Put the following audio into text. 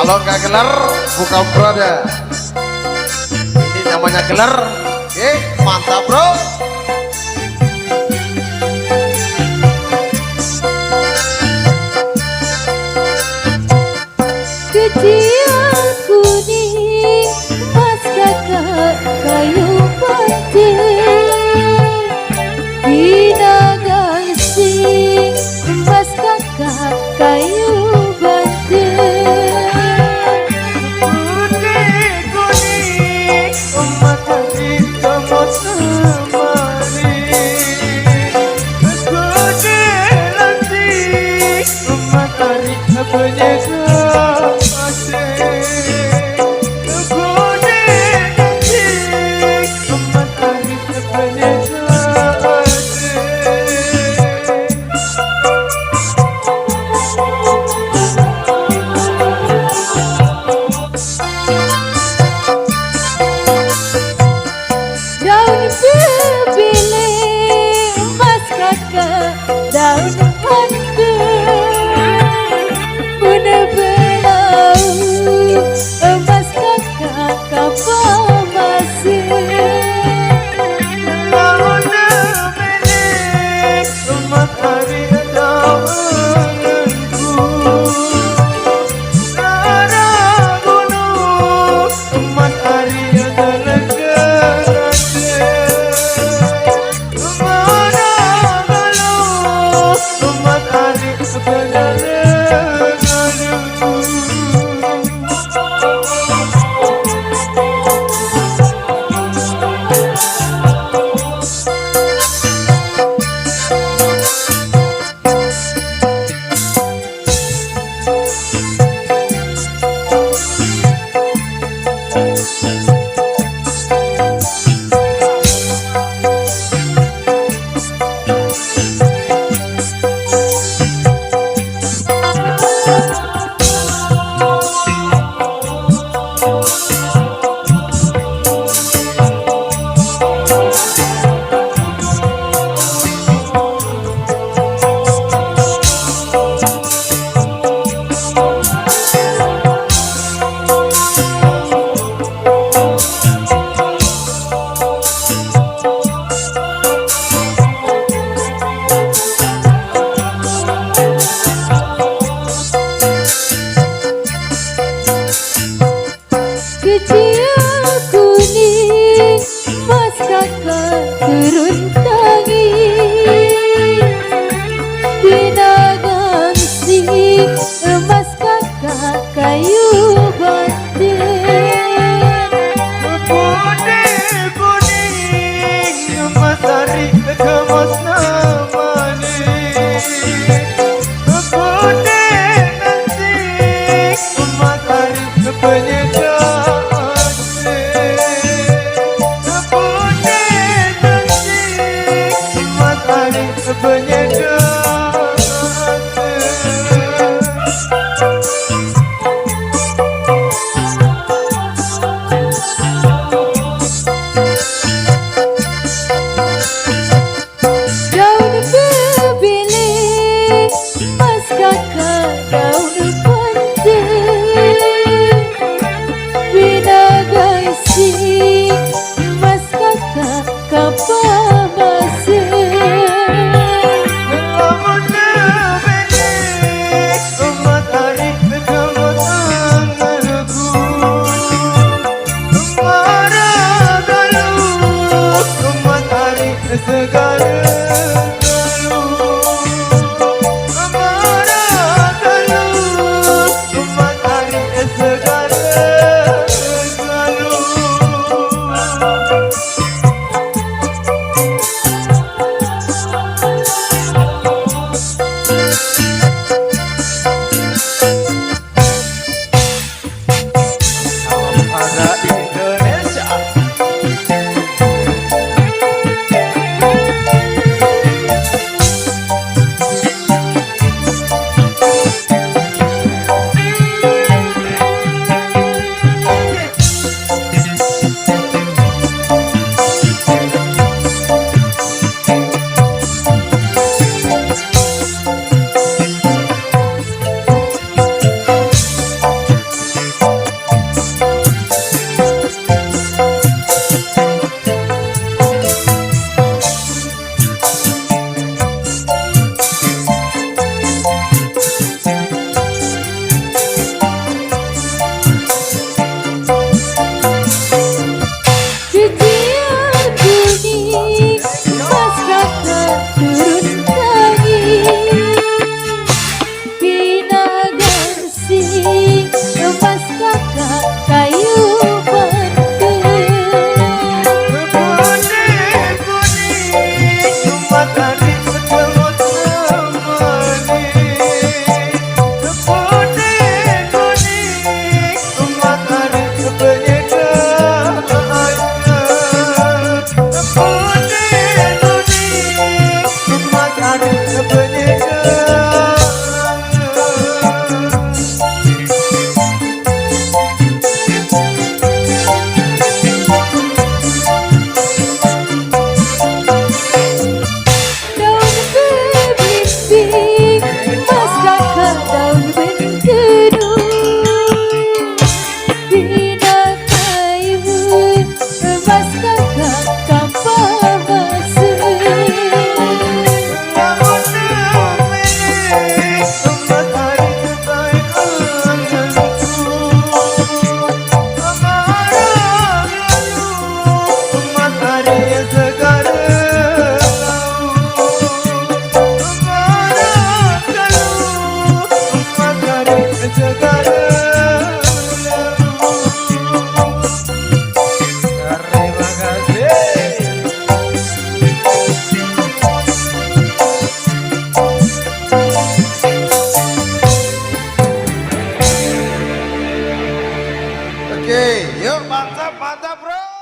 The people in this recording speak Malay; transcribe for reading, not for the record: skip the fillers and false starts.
Kalau nggak gelar, buka brother. Ini namanya gelar. Mantap bro. Kecial kuning, mas kakak kayu pantai, bina gasing, mas kakak kayu bantai. Putih kuning, matahari kamu temani. Putih lasik, matahari penyegar. Daun bebele, mas kakak, daun hantu, bune belau, mas kakak kapal masih. Daun bebele, matahari daunku. Lara gunung, matahari lega. Kecial kuning, mas kakak turun tangi, bina gangsing, mas kakak kayu banting. Putih kuning, matahari kemas namani. Putih nasi, matahari penyegar. Daun bebele, mas kakak daun pantai, bina gasing, mas kakak kapal masih. Oke, yuk. Mantap, mantap bro.